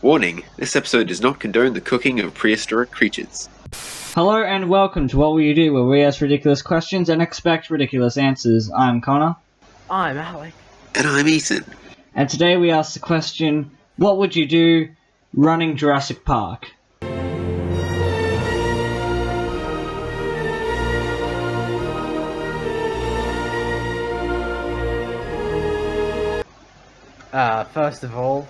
Warning, this episode does not condone the cooking of prehistoric creatures. Hello and welcome to What Will You Do, where we ask ridiculous questions and expect ridiculous answers. I'm Conor. I'm Alec. And I'm Ethan. And today we ask the question, what would you do running Jurassic Park? First of all,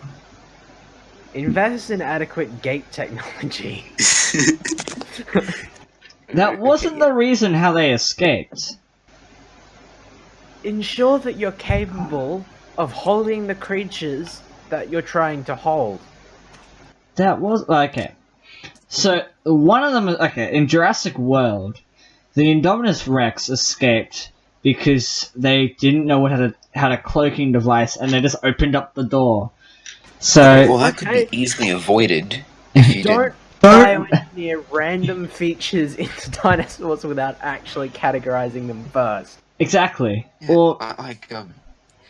invest in adequate gate technology. That wasn't the reason how they escaped. Ensure that you're capable of holding the creatures that you're trying to hold. That was... okay. So, one of them... okay, in Jurassic World, the Indominus Rex escaped because they didn't know what had a cloaking device, and they just opened up the door. So... well, that could be easily avoided if you Don't bioengineer random features into dinosaurs without actually categorizing them first. Exactly. Yeah, Or...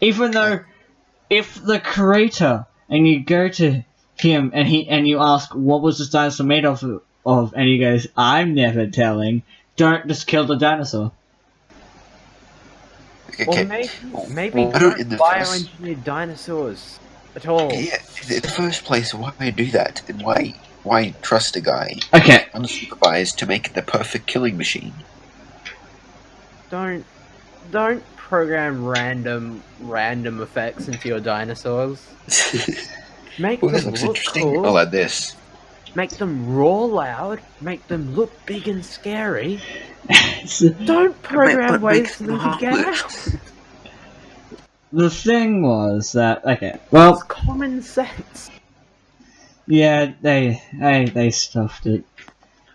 even though, if the creator, and you go to him and you ask, what was this dinosaur made of, and he goes, I'm never telling, don't just kill the dinosaur. Or maybe don't bioengineer dinosaurs at all. Yeah, in the first place, why do that? And why trust a guy unsupervised to make the perfect killing machine? Don't program random effects into your dinosaurs. Make well, this them looks look interesting. cool. I like this. Make them roar loud. Make them look big and scary. Don't program ways for them to get out. The thing was that, well... it's common sense. Yeah, they stuffed it.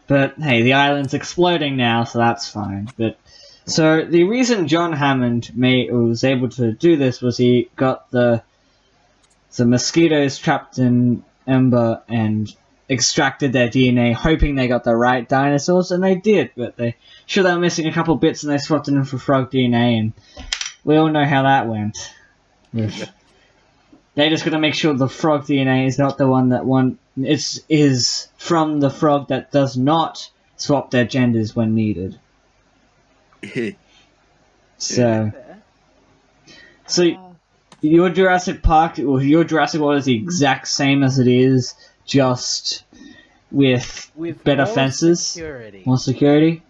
But, hey, the island's exploding now, so that's fine. So, the reason John Hammond was able to do this was he got the mosquitoes trapped in Ember and extracted their DNA, hoping they got the right dinosaurs, and they did, but they were missing a couple bits and they swapped it in for frog DNA, and we all know how that went. They just gotta make sure the frog DNA is not the one that is from the frog that does not swap their genders when needed. So your Jurassic Park, or your Jurassic World is the exact same as it is, just with better fences, more security,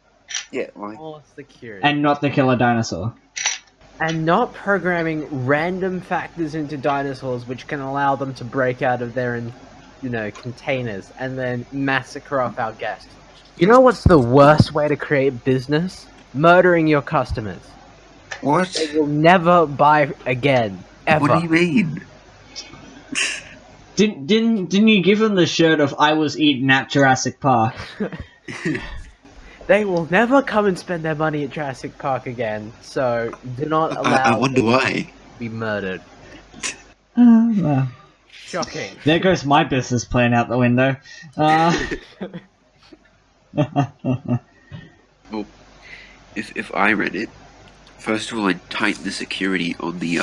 more security, and not the killer dinosaur. And not programming random factors into dinosaurs which can allow them to break out of their, containers and then massacre off our guests. You know what's the worst way to create business? Murdering your customers. What? They will never buy again, ever. What do you mean? Didn't you give them the shirt of "I was eaten at Jurassic Park"? They will never come and spend their money at Jurassic Park again, so do not allow I wonder why. them to be murdered. Well. Shocking. There goes my business plan out the window. Well, if I read it, first of all, I'd tighten the security on the,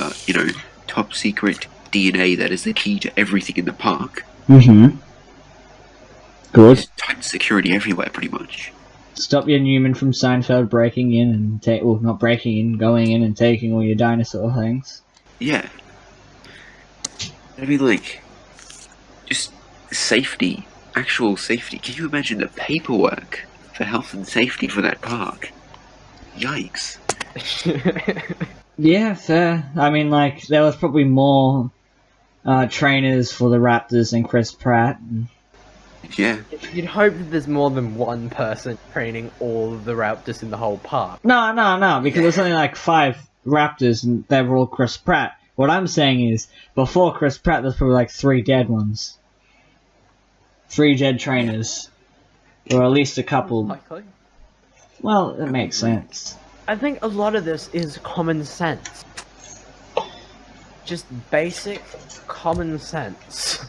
top secret DNA that is the key to everything in the park. Mm-hmm. Good. Just tighten security everywhere, pretty much. Stop your Newman from Seinfeld breaking in and not breaking in, going in and taking all your dinosaur things. Yeah. I mean, just safety, actual safety. Can you imagine the paperwork for health and safety for that park? Yikes. Yeah, fair. I mean, there was probably more trainers for the Raptors than Chris Pratt. Yeah. You'd hope that there's more than one person training all of the Raptors in the whole park. No, because there's only 5 Raptors and they were all Chris Pratt. What I'm saying is, before Chris Pratt, there's probably 3 dead ones. 3 dead trainers. Or at least a couple. Likely. Well, it makes sense. I think a lot of this is common sense. Just basic common sense.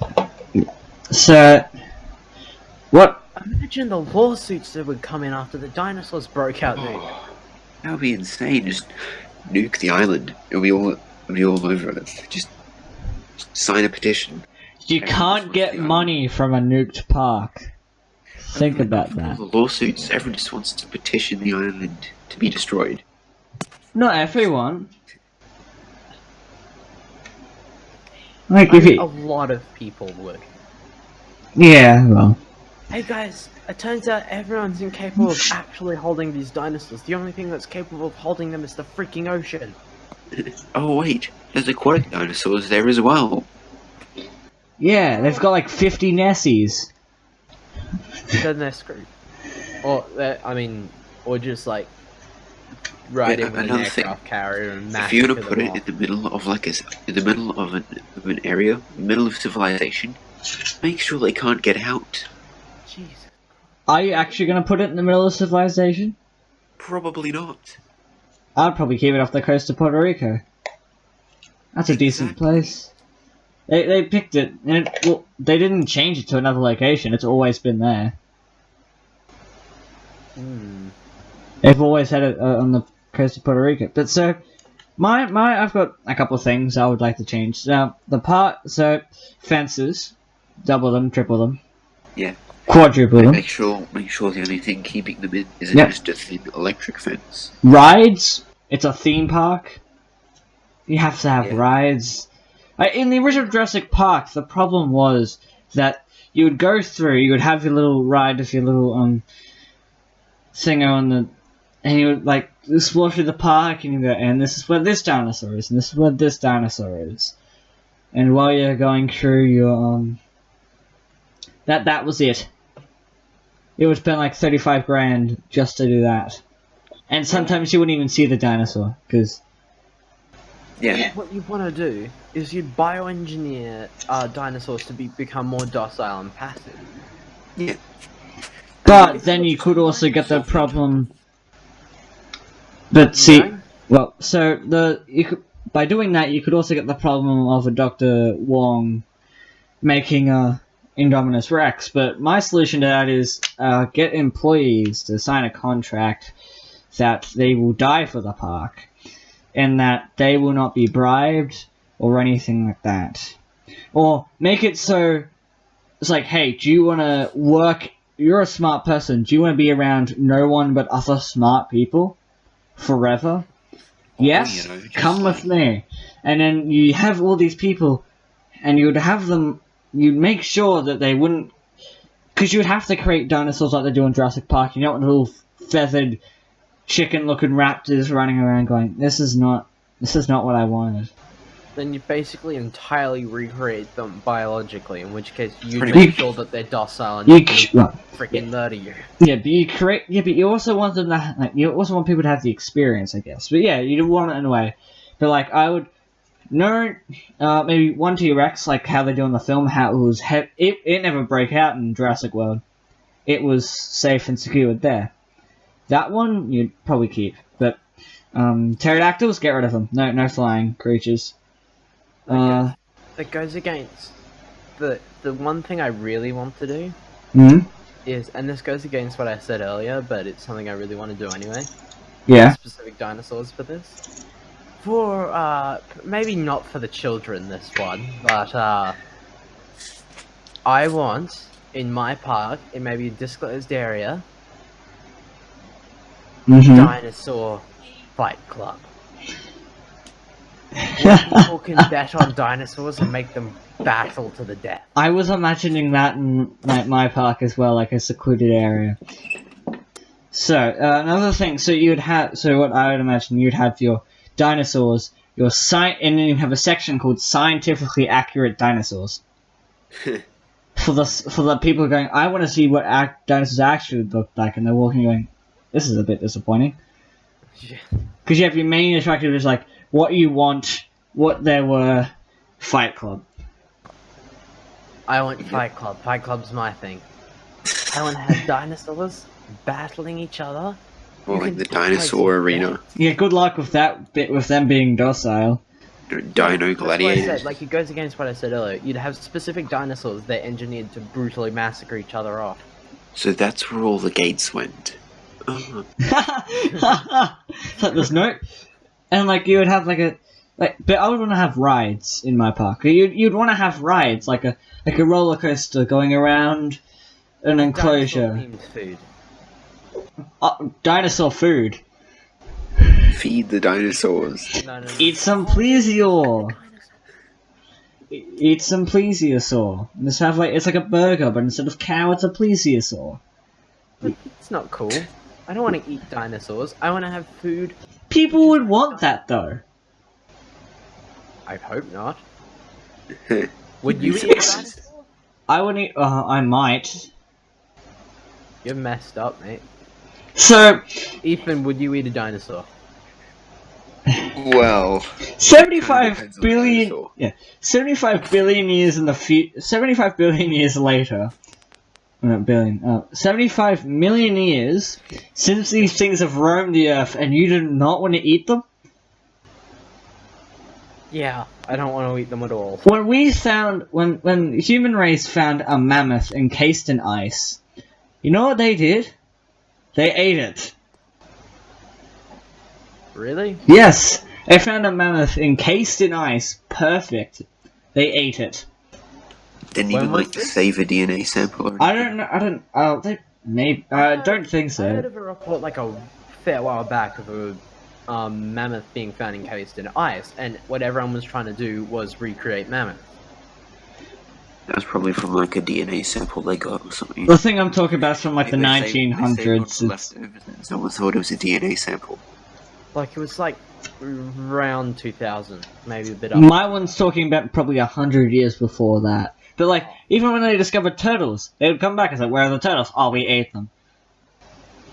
So, what? Imagine the lawsuits that would come in after the dinosaurs broke out there. That would be insane. Just nuke the island. It'll be all over it. Just sign a petition. You can't get money from a nuked park. Think about that. All the lawsuits, everyone just wants to petition the island to be destroyed. Not everyone. Like if A you, lot of people would. yeah, well, Hey guys, it turns out everyone's incapable of actually holding these dinosaurs. The only thing that's capable of holding them is the freaking ocean. Oh wait, there's aquatic dinosaurs there as well. yeah, they've got like 50 Nessies. Then they're screwed. Or, or just like ride in with an another thing. aircraft carrier and If you're gonna massacre put them it in all. the middle of like in the middle of an area, middle of civilization, make sure they can't get out. Jesus. Are you actually gonna put it in the middle of civilization? Probably not. I'd probably keep it off the coast of Puerto Rico. That's a decent place. They picked it, and well, they didn't change it to another location. It's always been there. Hmm. They've always had it on the coast of Puerto Rico. But so, I've got a couple of things I would like to change. Now, fences, double them, triple them. Yeah. Quadruple them. Make sure the only thing keeping them in isn't Yep. just a thin electric fence. Rides. It's a theme park. You have to have Yeah. rides. In the original Jurassic Park, the problem was that you would go through, you would have your little ride with your little thinger on the, and you would like explore through the park, and you go, and this is where this dinosaur is, and this is where this dinosaur is, and while you're going through your that was it. It would spend like 35 grand just to do that, and sometimes you wouldn't even see the dinosaur because. Yeah. What you want to do is you bioengineer dinosaurs to become more docile and passive. Yeah. But then you could also get the problem. But see, You know? well, so by doing that you could also get the problem of a Dr. Wong making a Indominus Rex. But my solution to that is get employees to sign a contract that they will die for the park, and that they will not be bribed or anything like that. Or make it so it's like, hey, do you want to work? You're a smart person. Do you want to be around no one but other smart people forever? Yes, you know, just come like- with me. And then you have all these people, and you'd have them. You'd make sure that they wouldn't, because you would have to create dinosaurs like they do in Jurassic Park. You don't want little feathered, chicken-looking raptors running around going, "This is not what I wanted." Then you basically entirely recreate them biologically, in which case you Pretty make much. sure that they're docile and You you can well, freaking murder you. yeah, but you also want them to you also want people to have the experience, I guess. But yeah, you want it in a way. But like I would maybe one T-Rex, like how they do in the film, how it was it never broke out in Jurassic World. It was safe and secured there. That one you'd probably keep, but pterodactyls, get rid of them. No flying creatures. That goes against the one thing I really want to do is, and this goes against what I said earlier, but it's something I really want to do anyway. Yeah. Specific dinosaurs for this. For maybe not for the children this one, but I want in my park, in maybe a disclosed area, dinosaur fight club. Where people can bet on dinosaurs and make them battle to the death. I was imagining that in my park as well, like a secluded area. So another thing, what I would imagine, you'd have your dinosaurs, and then you have a section called scientifically accurate dinosaurs. for the people going, I want to see what dinosaurs actually look like, and they're walking going, this is a bit disappointing. Yeah. Because you have your main attractive is like what you want, what there were, Fight Club. I want Fight Club. Fight Club's my thing. I want to have dinosaurs battling each other. Or You like can the place dinosaur your arena. bet. Yeah, good luck with that bit with them being docile. Dino That's what I gladiators. said. Like, it goes against what I said earlier. You'd have specific dinosaurs that engineered to brutally massacre each other off. So that's where all the gates went. Oh. Like there's no, and like you would have like But I would want to have rides in my park. You'd want to have rides like a roller coaster going around an enclosure. Dinosaur-themed food. Dinosaur food. Feed the dinosaurs. No. Eat some plesiosaur. Eat some plesiosaur. Just have it's like a burger, but instead of cow, it's a plesiosaur. It's not cool. I don't want to eat dinosaurs. I want to have food. People would want that though. I hope not. Would you eat a dinosaur? I would eat. I might. You're messed up, mate. So, Ethan, would you eat a dinosaur? Well, 75 billion. dinosaur. Yeah, 75 billion years in the 75 billion years later. Not billion. 75 million years since these things have roamed the earth, and you do not want to eat them. Yeah, I don't want to eat them at all. When the human race found a mammoth encased in ice, you know what they did? They ate it. Really? Yes, they found a mammoth encased in ice. Perfect. They ate it. Didn't When even was like to this? save a DNA sample. Or I don't know. I don't think I heard so. of a report like a fair while back of a mammoth being found encased in ice, and what everyone was trying to do was recreate mammoth. That was probably from like a DNA sample they got or something. The thing I'm talking about is from like the They saved 1900s. what's leftovers and someone thought it was a DNA sample. Like it was like around 2000, maybe a bit up. My one's talking about probably 100 years before that. But like, even when they discovered turtles, they would come back and say, "Where are the turtles?" "Oh, we ate them."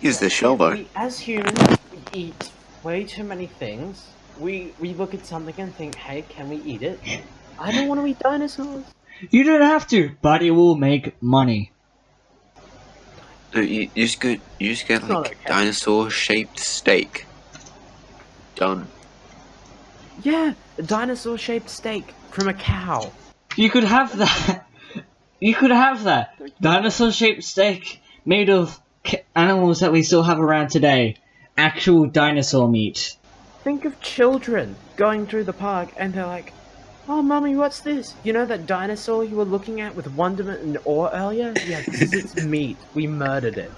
Here's the shell though. As humans, we eat way too many things. We look at something and think, "Hey, can we eat it?" I don't want to eat dinosaurs. You don't have to, but it will make money. No, you just get not like okay. dinosaur-shaped steak. Done. Yeah, a dinosaur-shaped steak from a cow. You could have that. You could have that. Dinosaur-shaped steak made of animals that we still have around today. Actual dinosaur meat. Think of children going through the park and they're like, "Oh, Mummy, what's this? You know that dinosaur you were looking at with wonderment and awe earlier? Yeah, this is its meat. We murdered it."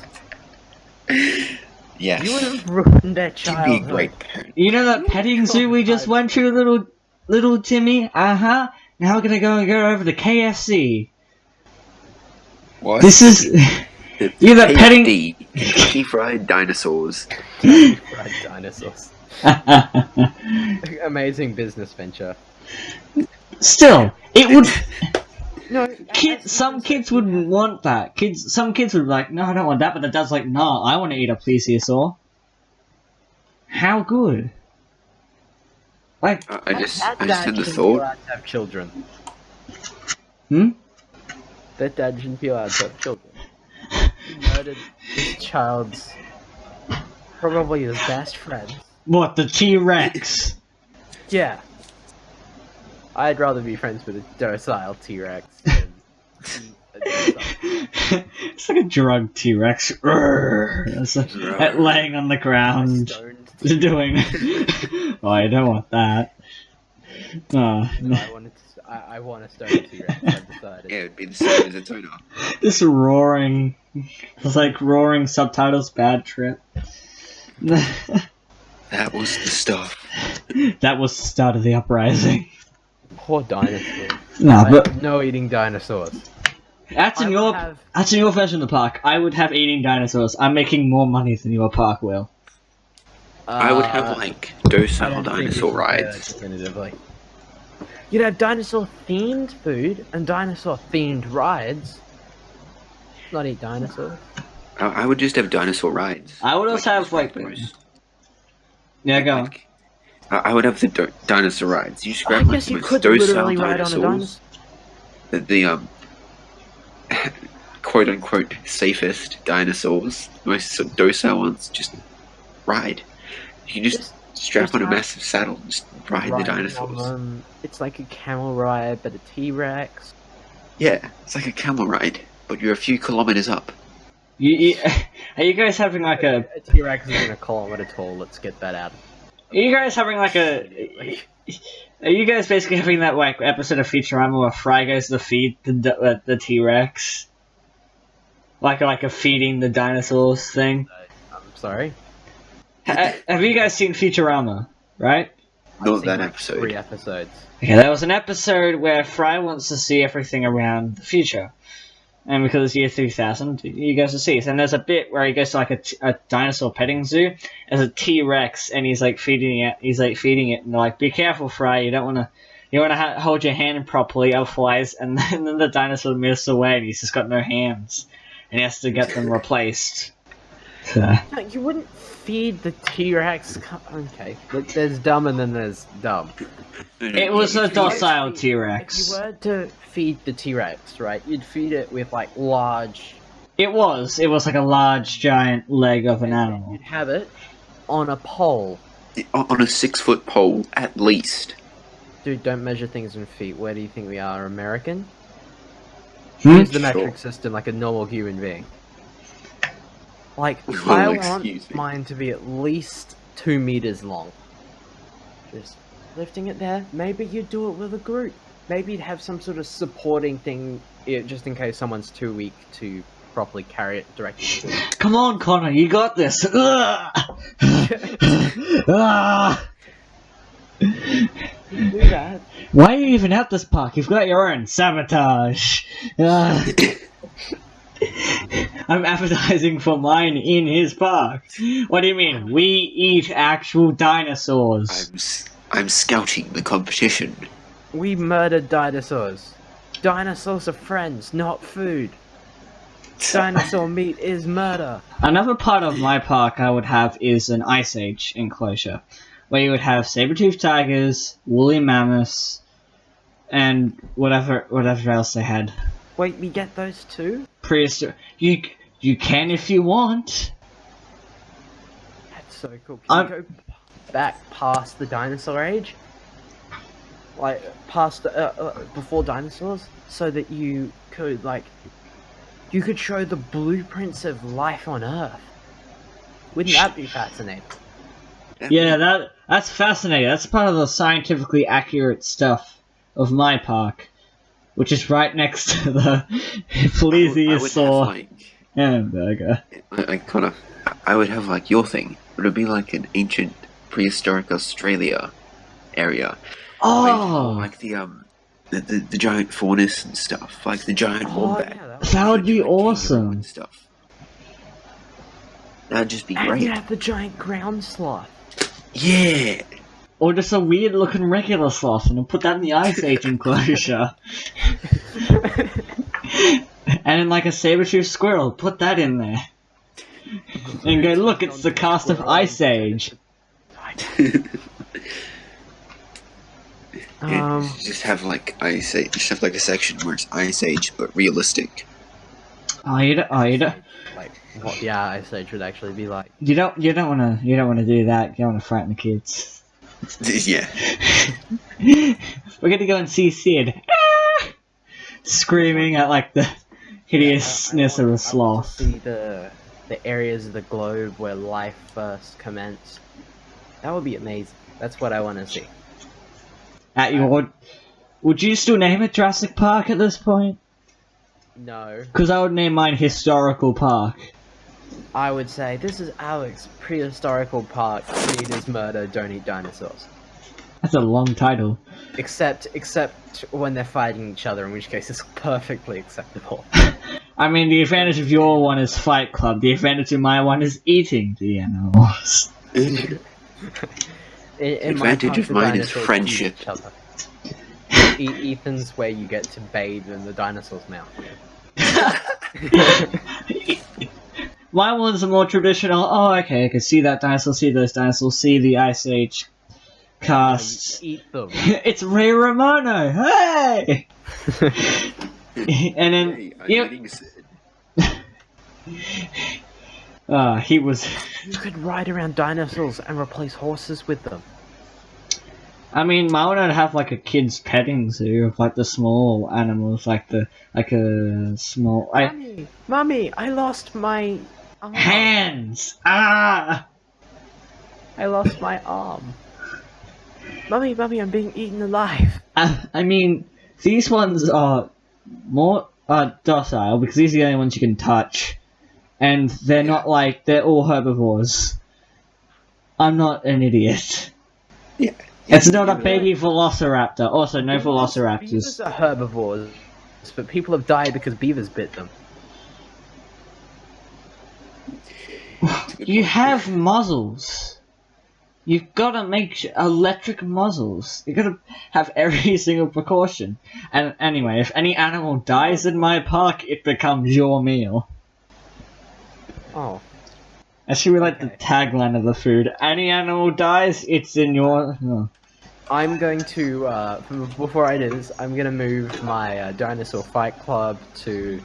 Yes. You would have ruined their You'd be a childhood. great parent. You know that petting zoo we just went to, little Timmy? Uh-huh. Now we're gonna go over to KFC. What? This is... Yeah, that petting... KFD, Kentucky Fried Dinosaurs. Fried dinosaurs. Amazing business venture. Still, it would... No, Some kids wouldn't want that. Some kids would be like, "No, I don't want that," but the dad's like, "No, I want to eat a plesiosaur." How good? Like, I just That had dad the shouldn't be thought. allowed to have children. hmm? That dad shouldn't be allowed to have children. He murdered his child's probably his best friend. What, the T-Rex? Yeah. I'd rather be friends with a docile T-Rex than a docile It's like a drug T-Rex. It's like laying on the ground, stoned doing... Oh, I don't want that. Oh, No, I want a stoned T-Rex. I've decided. Yeah, it'd be the same as a toner. this roaring... It's like roaring subtitles, bad trip. That was the stuff. That was the start of the uprising. Poor dinosaurs. No, but No eating dinosaurs. that's in your version of the park. I would have eating dinosaurs. I'm making more money than your park will. I would have like docile dinosaur rides. Definitively. You'd have dinosaur-themed food and dinosaur-themed rides. Not eat dinosaurs. I would just have dinosaur rides. I would also have like... Yeah, go on. Like, I would have the dinosaur rides. You just I grab like guess the you most could docile literally ride on a dinosaurs. The quote unquote safest dinosaurs, the most docile ones, just ride. You can just strap on a have- massive saddle and just ride the dinosaurs. It's like a camel ride, but a T-Rex. Yeah. It's like a camel ride, but you're a few kilometers up. Are you guys having like a... A T-Rex isn't a kilometer tall. Let's get that out. Are you guys having like a... Are you guys basically having that like episode of Futurama where Fry goes to feed the T-Rex? Like a feeding the dinosaurs thing? I'm sorry. Have you guys seen Futurama, right? Not I've that seen, like, episode. 3 episodes. Okay, there was an episode where Fry wants to see everything around the future. And because it's year 3000, he goes to see it. And there's a bit where he goes to like a dinosaur petting zoo. There's a T-Rex, and he's like feeding it. And they're like, "Be careful, Fry. You don't want to hold your hand properly, otherwise." And then the dinosaur moves away, and he's just got no hands, and he has to get them replaced. So. No, you wouldn't feed the T-Rex. Okay, look, there's dumb and then there's dumb. It was a docile If T-Rex. you were to feed the T-Rex, right, you'd feed it with like large. It was like a large, giant leg of an animal. You'd have it on a pole. On a 6-foot pole, at least. Dude, don't measure things in feet. Where do you think we are, American? Hmm? Use the Sure. metric system like a normal human being. Like, Well, I want excuse me. mine to be at least 2 meters long. Just lifting it there. Maybe you'd do it with a group. Maybe you'd have some sort of supporting thing, just in case someone's too weak to properly carry it directly to them. Come on, Connor, you got this. Ugh. Ugh. You do that. Why are you even at this park? You've got your own sabotage. Ugh. I'm advertising for mine in his park. What do you mean? We eat actual dinosaurs. I'm scouting the competition. We murdered dinosaurs. Dinosaurs are friends, not food. Dinosaur meat is murder. Another part of my park I would have is an Ice Age enclosure, where you would have saber-toothed tigers, woolly mammoths, and whatever else they had. Wait, we get those too? You can if you want. That's so cool. Can you go back past the dinosaur age? Like, past, before dinosaurs? So that you could, like, you could show the blueprints of life on Earth. Wouldn't that be fascinating? Yeah, that's fascinating. That's part of the scientifically accurate stuff of my park, which is right next to the plesiosaur hamburger. I would have like your thing. It would be like an ancient prehistoric Australia area. Oh, Like the giant faunus and stuff, like the giant wombat. Yeah, that would be Giant kangaroo awesome. and stuff. That'd just be and great. you have the giant ground sloth. Yeah. Or just a weird looking regular sloth, and I'll put that in the Ice Age enclosure. And in like a saber-toothed squirrel, put that in there. And go, look, it's the cast of Ice Age. Just have like Ice Age. Just have like a section where it's Ice Age, but realistic. Like What the Ice Age would actually be like. you don't wanna do that. You don't wanna frighten the kids. Yeah. We're gonna go and see Sid. Ah! Screaming at like the hideousness of a sloth. See the areas of the globe where life first commenced. That would be amazing. That's what I want to see. Would you still name it Jurassic Park at this point? No. Because I would name mine Historical Park. I would say, this is Alec's prehistorical park. Meat is murder, don't eat dinosaurs. That's a long title. Except when they're fighting each other, in which case it's perfectly acceptable. I mean, the advantage of your one is Fight Club. The advantage of my one is eating the animals. In my Advantage park, of the mine is dinosaurs friendship. eat each other. Ethan's where you get to bathe in the dinosaur's mouth. My one's a more traditional. Oh, okay, I can see that dinosaur, see those dinosaurs, see the Ice Age cast. You eat them. It's Ray Romano. Hey! And then he was. You could ride around dinosaurs and replace horses with them. I mean, my one would have like a kid's petting zoo of like the small animals, like a small Mommy, I lost my arm. hands. Ah! I lost my arm. Mummy, I'm being eaten alive. I mean, these ones are more docile because these are the only ones you can touch, and they're not like they're all herbivores. I'm not an idiot. Yeah. It's not a baby velociraptor. Also, no Beavers velociraptors. are herbivores, but people have died because beavers bit them. You have muzzles. You've got to make electric muzzles. You got to have every single precaution. And anyway, if any animal dies in my park, it becomes your meal. Oh. That should be like the tagline of the food. Any animal dies, it's in your... Oh. I'm going to, before I do this, I'm going to move my Dinosaur Fight Club to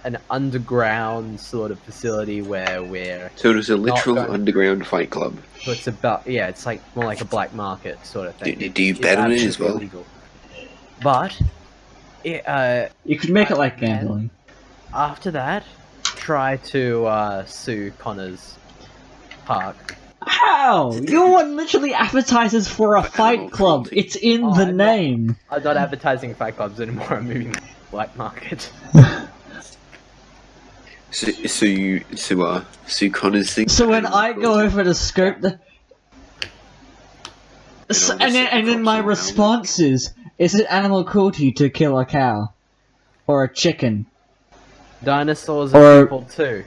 an underground sort of facility where we're... So it was a literal underground fight club. So it's about, yeah, it's like more like a black market sort of thing. Do you bet on it as well? Illegal. But, You could make it like gambling. after that, try to sue Connor's park. How? Your one literally advertises for a fight club. It's in the name. I'm not advertising fight clubs anymore. I'm moving to the black market. So you sue Connor's thing. So when I go over to scope the... So, and then my response is it animal cruelty to kill a cow? Or a chicken? Dinosaurs are people too.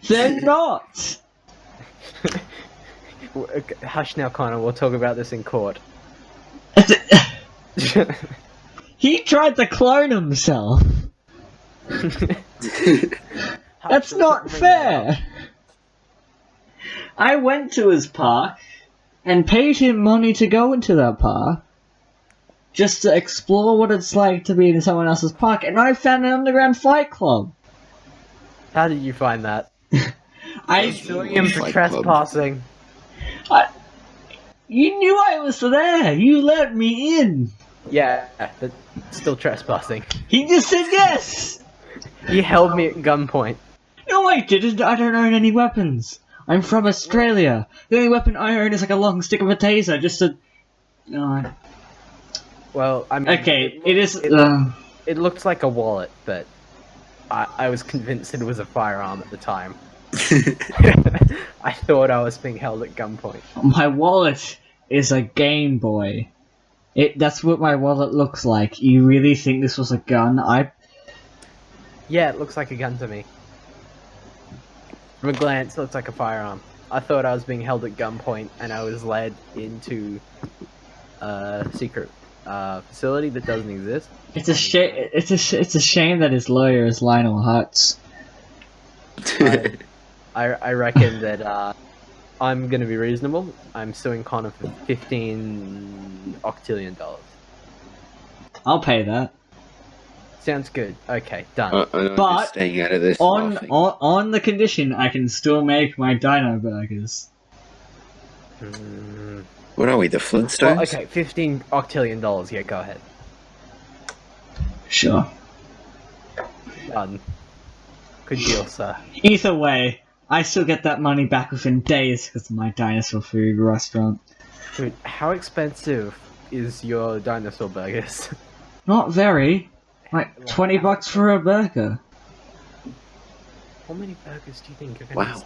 They're not! Hush now, Connor. We'll talk about this in court. He tried to clone himself. That's not fair. I went to his park and paid him money to go into that park just to explore what it's like to be in someone else's park, and I found an underground fight club. How did you find that? I Suing him for trespassing. You knew I was there. You let me in. Yeah, but still trespassing. He just said yes. He held me at gunpoint. No, I didn't. I don't own any weapons. I'm from Australia. The only weapon I own is like a long stick of a taser, just to... Well, I mean... Okay, it is... It looked like a wallet, but I was convinced it was a firearm at the time. I thought I was being held at gunpoint. My wallet is a Game Boy. That's what my wallet looks like. You really think this was a gun? Yeah, it looks like a gun to me. From a glance, it looks like a firearm. I thought I was being held at gunpoint, and I was led into a secret facility that doesn't exist. It's a shame. It's a shame that his lawyer is Lionel Hutz. I reckon that I'm gonna be reasonable. I'm suing Conor for $15 octillion. I'll pay that. Sounds good. Okay, done. I'm But just staying out of this. on the condition I can still make my Dino Burgers. What are we, the Flintstones? Well, okay, $15 octillion. Yeah, go ahead. Sure. Done. Good deal, sir. Either way, I still get that money back within days because of my dinosaur food restaurant. Dude, how expensive is your dinosaur burgers? Not very. Like $20 for a burger. How many burgers do you think you're gonna Wow.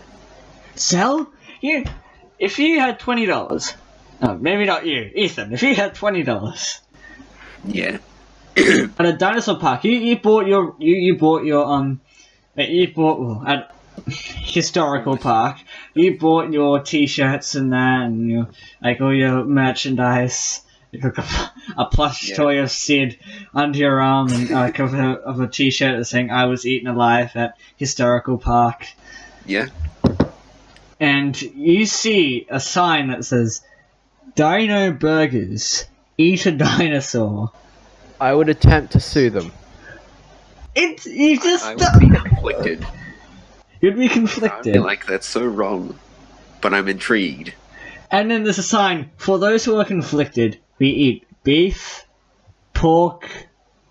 Sell? You, if you had $20. No, maybe not you, Ethan. If you had $20 Yeah. at a dinosaur park, you bought at historical park. You bought your T-shirts and that, and your all your merchandise. You took a plush toy of Sid under your arm and a cover of a T-shirt saying "I was eaten alive at historical park." Yeah. And you see a sign that says "Dino Burgers, eat a dinosaur." I would attempt to sue them. You just I would be conflicted. You'd be I conflicted. feel like that's so wrong, but I'm intrigued. And then there's a sign, for those who are conflicted, we eat beef, pork,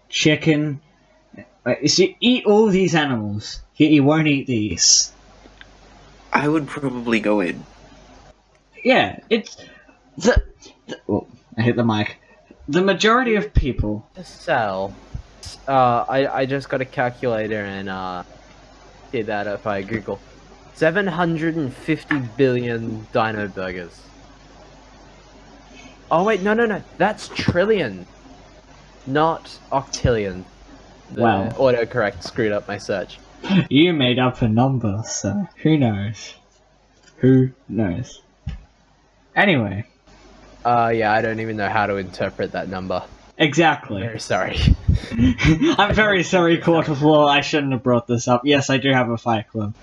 chicken. So you eat all these animals, yet you won't eat these. I would probably go in. Yeah, Oh, I hit the mic. The majority of people. To sell. I just got a calculator and did that if I Google 750 billion Dino Burgers. Oh wait, no, that's trillion, not octillion. The Wow. autocorrect screwed up my search. You made up a number, so who knows? Who knows? Anyway. Yeah, I don't even know how to interpret that number. Exactly. Very sorry. I'm very sorry, Court of Law. I shouldn't have brought this up. Yes, I do have a fight club.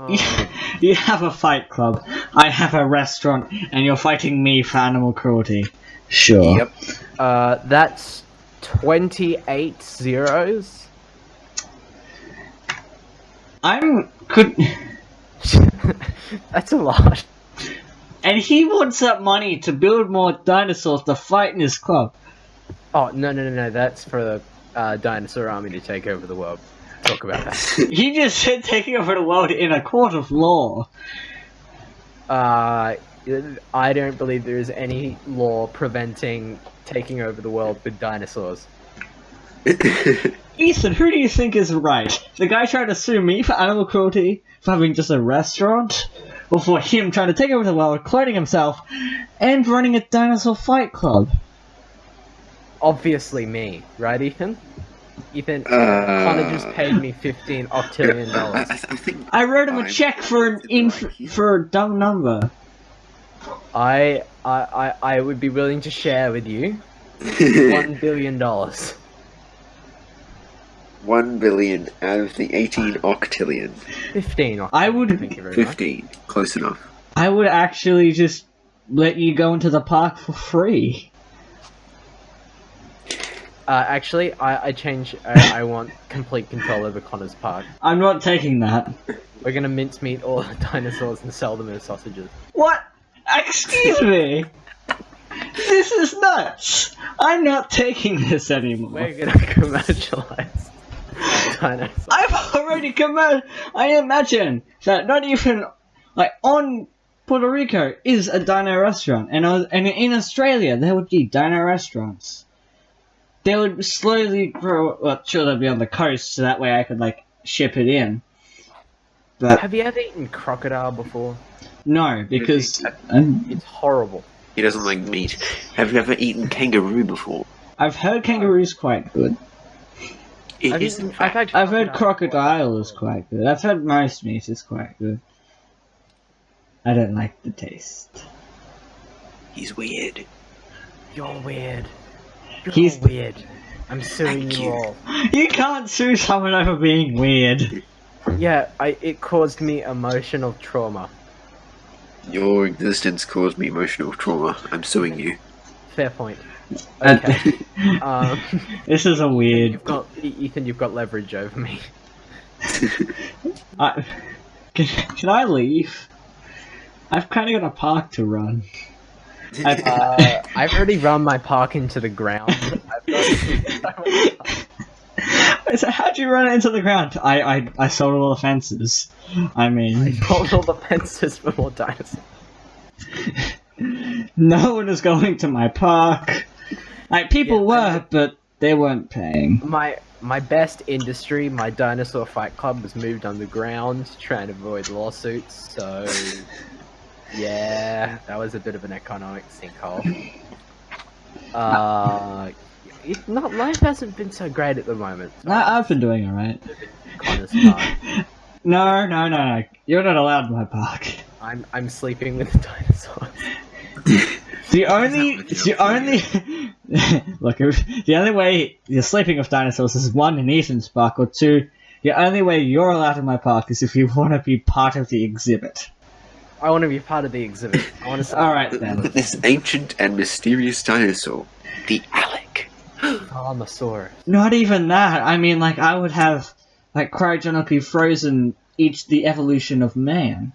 Oh. You have a fight club. I have a restaurant, and you're fighting me for animal cruelty. Sure. Yep. That's 28 zeros. Could. That's a lot. And he wants that money to build more dinosaurs to fight in his club. Oh, no, that's for the dinosaur army to take over the world. Talk about that. He just said taking over the world in a court of law. I don't believe there is any law preventing taking over the world with dinosaurs. Ethan, who do you think is right? The guy trying to sue me for animal cruelty, for having just a restaurant? Or for him trying to take over the world, cloning himself, and running a dinosaur fight club? Obviously me, right, Ethan? Ethan, Conor just paid me $15 octillion. I think I wrote him a check for a dumb number. I would be willing to share with you $1 billion. 1 billion out of the 18 octillion. 15 octillion. I would. Thank you very much. 15. Close enough. I would actually just let you go into the park for free. Actually, I change. I want complete control over Connor's park. I'm not taking that. We're gonna mincemeat all the dinosaurs and sell them as sausages. What? Excuse me? This is nuts! I'm not taking this anymore. We're gonna commercialize dinosaurs. I've already I imagine that not even, like, on Puerto Rico is a dino restaurant, and in Australia there would be dino restaurants. They would slowly grow. Well, sure, they'd be on the coast, so that way I could, like, ship it in. But Have you ever eaten crocodile before? no, because It's horrible. He doesn't like meat. Have you ever eaten kangaroo before? I've heard kangaroo's quite good. It is, in fact. I've heard crocodile is quite good. I've heard most meat is quite good. I don't like the taste. He's weird. You're weird. You're He's- weird. I'm suing Thank you you. all. You can't sue someone over being weird. Yeah, it caused me emotional trauma. Your existence caused me emotional trauma. I'm suing you. Fair point. Okay. This is a weird. Ethan, you've got leverage over me. Can I leave? I've kind of got a park to run. I've already run my park into the ground. So how'd you run it into the ground? I sold all the fences. I mean, Pulled all the fences for more dinosaurs. no one is going to my park. Like, people were, but they weren't paying. My best industry, my dinosaur fight club, was moved underground, trying to avoid lawsuits. So, yeah, that was a bit of an economic sinkhole. Life hasn't been so great at the moment. I've been doing alright. Connor's park. No. You're not allowed in my park. I'm sleeping with the dinosaurs. The only way you're sleeping with dinosaurs is one in Ethan's park, or two, the only way you're allowed in my park is if you want to be part of the exhibit. I want to be part of the exhibit. I want to. Alright then. This ancient and mysterious dinosaur, the Alec. Dinosaur. Not even that. I mean, like, I would have, like, cryogenically frozen the evolution of man.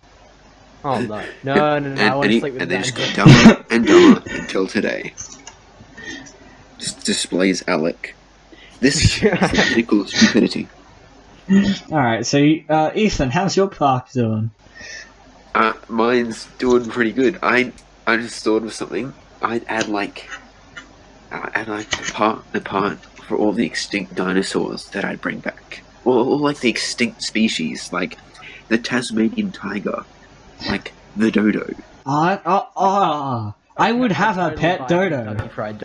Oh no. I want to sleep with And the they just dinosaur. got dumber and dumber until today. Just displays Alec. This is political stupidity. Alright, so, Ethan, how's your park doing? Mine's doing pretty good. I I just thought of something. I'd add like the part for all the extinct dinosaurs that I'd bring back, or like the extinct species, like the Tasmanian tiger, like the dodo. I would have a pet dodo. Kentucky Fried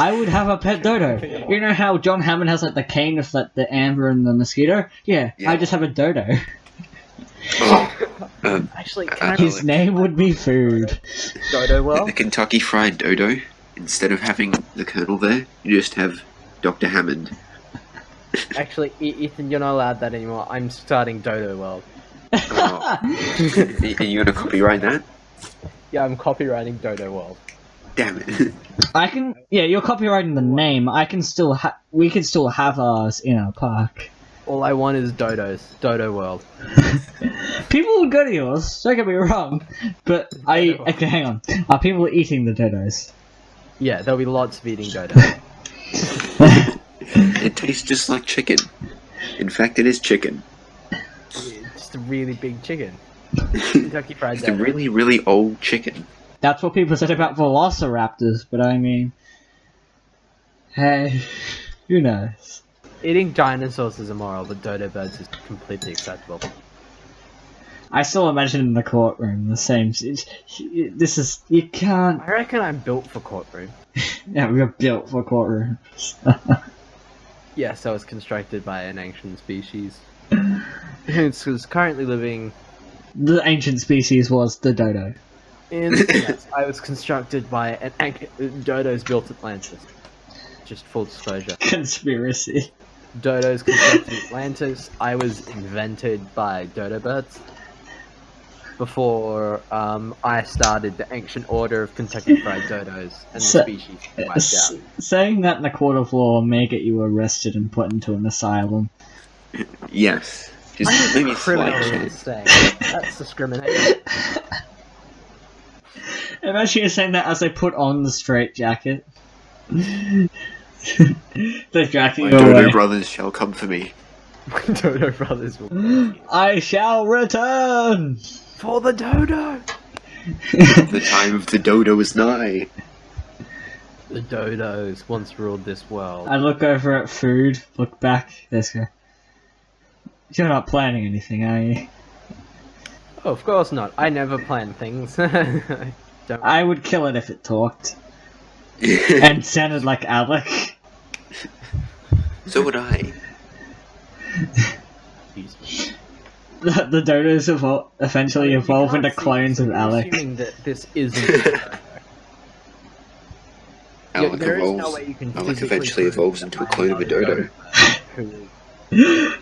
I would have a pet dodo. You know how John Hammond has like the cane with like the amber and the mosquito? Yeah. I just have a dodo. Actually, can I His name would be Food. Dodo well? The Kentucky Fried Dodo. Instead of having the Colonel there, you just have Dr. Hammond. Actually, Ethan, you're not allowed that anymore. I'm starting Dodo World. Oh. Are you gonna copyright that? Yeah, I'm copywriting Dodo World. Damn it. I can. Yeah, you're copywriting the name. I can still. We can still have ours in our park. All I want is dodos. Dodo World. People would go to yours. Don't get me wrong, but okay, hang on. Are people eating the dodos? Yeah, there'll be lots of eating dodo. It tastes just like chicken. In fact, it is chicken. Just a really big chicken. Kentucky Fried It's a Dodo. really, really old chicken. That's what people said about velociraptors, but I mean, hey, who knows? Eating dinosaurs is immoral, but dodo birds is completely acceptable. I still imagine in the courtroom the same. This is you can't. I reckon I'm built for courtroom. Yeah, we are built for courtrooms. Yes, I was constructed by an ancient species. It's currently living The ancient species was the dodo. in. Yes, I was constructed by an dodos built Atlantis. Just full disclosure. Conspiracy. Dodos constructed Atlantis. I was invented by dodo birds. Before I started the ancient order of Kentucky Fried Dodos and the species wiped out. Saying that in a court of law may get you arrested and put into an asylum. Yes. Just maybe a slight Criminal chance. saying that's discrimination. Imagine you saying that as they put on the straitjacket. They're dragging My you Dodo away. brothers shall come for me. My Dodo brothers will I shall return! for the dodo. The time of the dodo is nigh. The dodos once ruled this world. I look over at Food, look back, this guy. You're not planning anything, are you? Oh, of course not. I never plan things. Don't. I would kill it if it talked. And sounded like Alec. So would I. Excuse me. The dodos eventually You evolve can't into see clones this, of you're Alec. Assuming that this isn't. a dodo. Alec there is no evolves. way you can Alec physically eventually prove evolves that into a I clone am of a not dodo. Who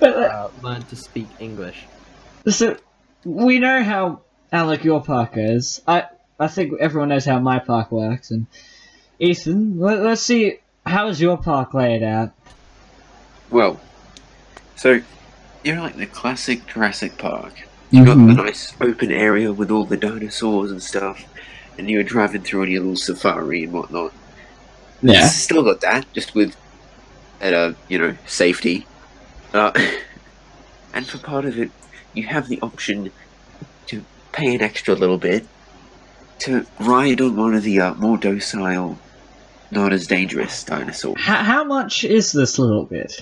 learned to speak English. So, we know how Alec your park is. I think everyone knows how my park works. And Ethan, let's see, how is your park laid out? Well, so you're like the classic Jurassic Park. You got the nice open area with all the dinosaurs and stuff, and you're driving through on your little safari and whatnot. Yeah. It's still got that, just with better, safety. And for part of it, you have the option to pay an extra little bit to ride on one of the more docile, not as dangerous dinosaurs. How much is this little bit?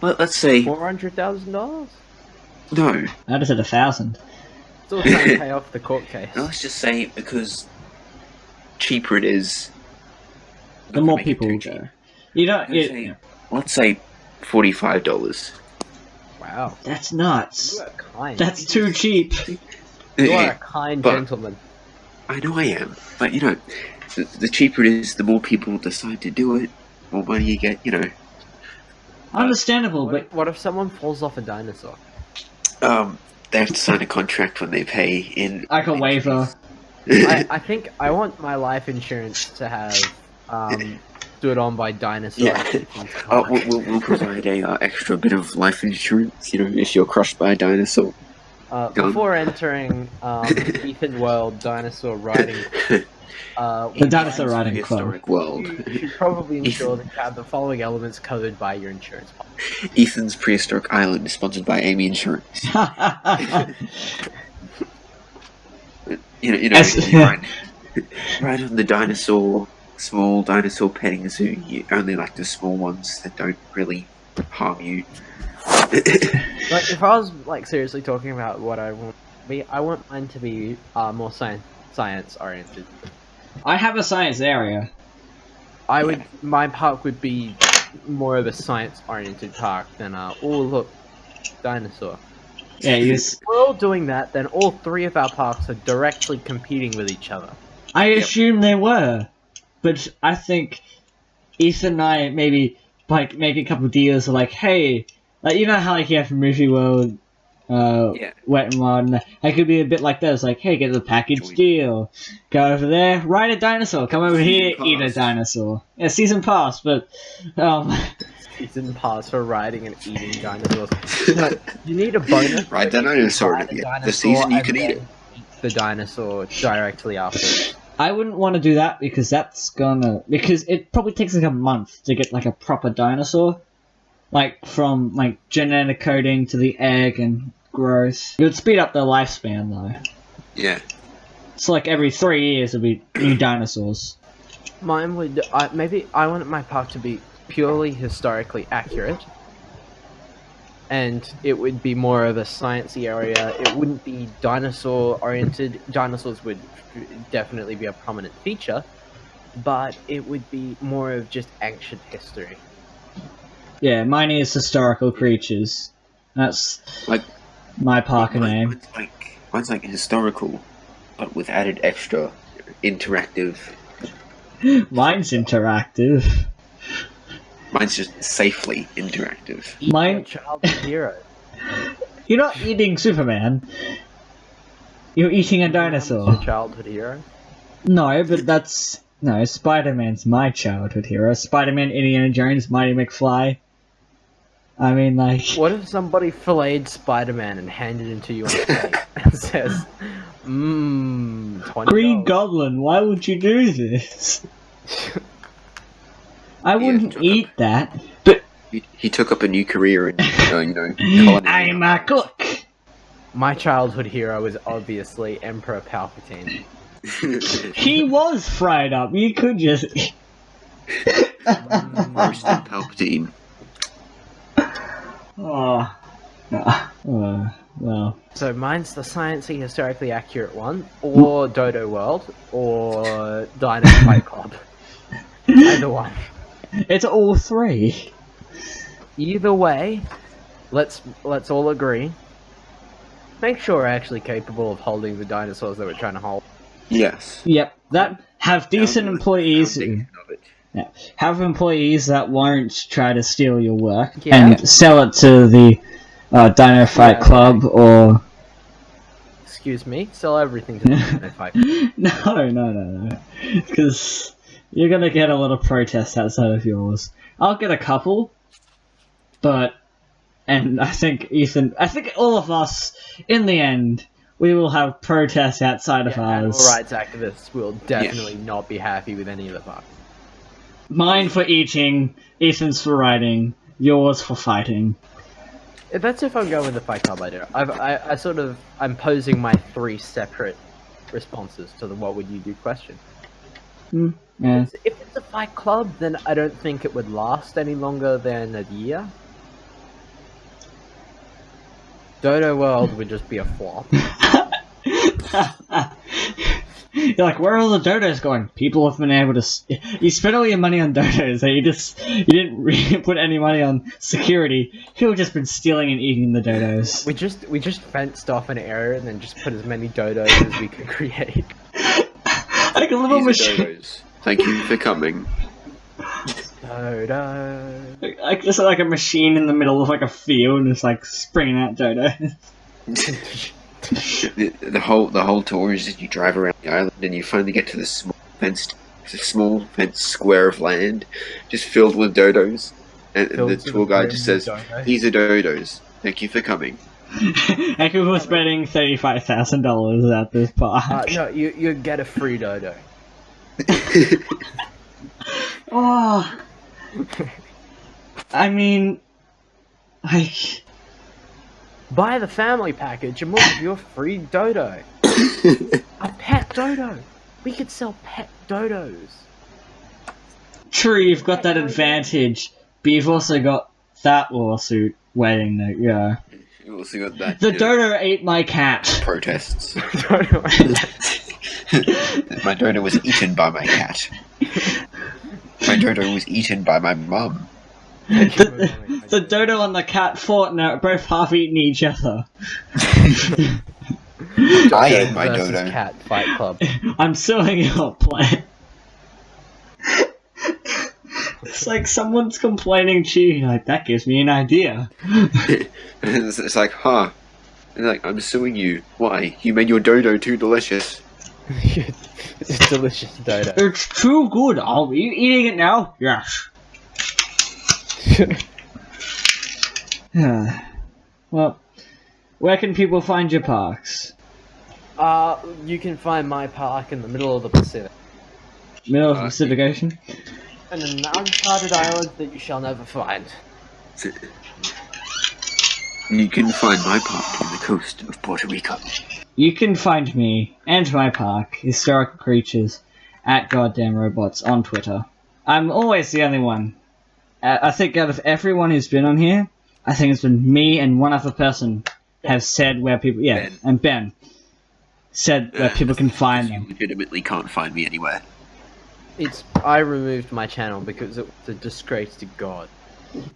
Let's say $400,000. no. How does it 1,000? Still trying to pay off the court case. No, let's just say because cheaper it is. The not more gonna make it people too will cheap. go. You don't. Let's say $45. Wow. That's nuts. You are kind. That's too cheap. You are a kind But- gentleman. I know I am, but the cheaper it is, the more people decide to do it. More money you get. Understandable, but What if someone falls off a dinosaur? They have to sign a contract when they pay in. like a waiver. I think I want my life insurance to have stood on by dinosaurs. Yeah. We'll provide a extra bit of life insurance. If you're crushed by a dinosaur. Before entering Ethan World Dinosaur Riding, The Dinosaur Riding Club. Prehistoric world. You should probably ensure that you have the following elements covered by your insurance policy. Ethan's Prehistoric Island is sponsored by Amy Insurance. Right on the dinosaur, small dinosaur petting zoo. You only like the small ones that don't really harm you. Like, if I was like seriously talking about what I want to be, I want mine to be more science oriented. I have a science area. My park would be more of a science oriented park than oh look, dinosaur. Yeah, If we're all doing that, then all three of our parks are directly competing with each other. I assume they were, but I think Ethan and I maybe like make a couple of deals. Like, hey, like you know how like you have Movie World, Wet and Wild. And I could be a bit like this. Like, hey, get the package deal. Go over there, ride a dinosaur. Come over here, eat a dinosaur. Yeah, season pass, but Season pass for riding and eating dinosaurs. You need a bonus. Ride the dinosaur. The season you can eat it. The dinosaur directly after. I wouldn't want to do that because because it probably takes like a month to get like a proper dinosaur, like from like genetic coding to the egg and growth. It would speed up the lifespan though. Yeah. So like every 3 years there'd be new dinosaurs. Mine would maybe I want my park to be purely historically accurate, and it would be more of a sciencey area. It wouldn't be dinosaur oriented. Dinosaurs would definitely be a prominent feature, but it would be more of just ancient history. Yeah, mine is historical creatures. That's like my park name. Mine's like historical, but with added extra interactive. Mine's interactive. Mine's just safely interactive. Mine childhood hero. You're not eating Superman. You're eating a dinosaur. Your childhood hero. No, but no. Spider-Man's my childhood hero. Spider-Man, Indiana Jones, Mighty McFly. I mean, like. What if somebody filleted Spider-Man and handed it to you on a plate and says, $20. Green Goblin, why would you do this? I wouldn't eat that, but he took up a new career in, culinary. I'm a cook. My childhood hero was obviously Emperor Palpatine. He was fried up. You could just Roasted Palpatine. Well. So mine's the sciencey, historically accurate one, or Dodo World, or Dino Fight Club. Either one. It's all three. Either way, let's all agree. Make sure we're actually capable of holding the dinosaurs that we're trying to hold. Yes. Yep. That have decent employees. Yeah. Have employees that won't try to steal your work and sell it to the Dino Fight Club or. Excuse me. Sell everything to the Dino Fight. No. Because you're gonna get a lot of protests outside of yours. I'll get a couple, but. And I think all of us, in the end, we will have protests outside of ours. Animal rights activists will definitely not be happy with any of the parts. Mine for eating, Ethan's for riding, yours for fighting. That's if I'm going with the Fight Club idea. I'm posing my 3 separate responses to the what would you do question. Yeah. If it's a Fight Club, then I don't think it would last any longer than a year. Dodo World would just be a flop. You're like, where are all the dodos going? People have been able to. You spent all your money on dodos, and you didn't really put any money on security. People have just been stealing and eating the dodos. We just fenced off an area and then just put as many dodos as we could create. Like a little machine. Dodos. Thank you for coming. Dodo. Like just like a machine in the middle of like a field, and it's like springing out dodos. The whole tour is that you drive around the island and you finally get to the small fenced square of land just filled with dodos, and the tour guide just says, "These are dodos. Thank you for coming." And people spending $35,000 at this park. No, you get a free dodo. Oh, I mean, like, Buy the family package and we'll give you a free dodo. A pet dodo. We could sell pet dodos. true, you've got that advantage, but you've also got that lawsuit waiting to go. You also got that. The dodo ate my cat. Protests. Dodo. My dodo was eaten by my cat. My dodo was eaten by my mum. The dodo and the cat fought and are both half eating each other. I ate my versus dodo. Cat Fight Club. I'm suing your plan. It's like someone's complaining to you, like, that gives me an idea. It's like, huh? It's like, I'm suing you. Why? You made your dodo too delicious. It's a delicious dodo. It's too good. Are you eating it now? Yes. Well, where can people find your parks? You can find my park in the middle of the Pacific. Middle of the Pacific Ocean? In an uncharted island that you shall never find. You can find my park on the coast of Puerto Rico. You can find me and my park, Historical Creatures, at Goddamn Robots on Twitter. I'm always the only one. I think out of everyone who's been on here, I think it's been me and one other person have said where people... Yeah, Ben. and Ben said where people can find You them. legitimately can't find me anywhere. I removed my channel because it was a disgrace to God.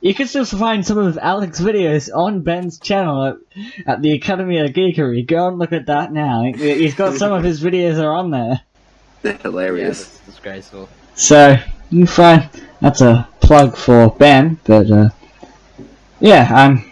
You can still find some of Alec's videos on Ben's channel at the Academy of Geekery. Go and look at that now. He's got some of his videos are on there. They're Yeah, hilarious. that's disgraceful. So, you can find... That's a plug for Ben, but, yeah, I'm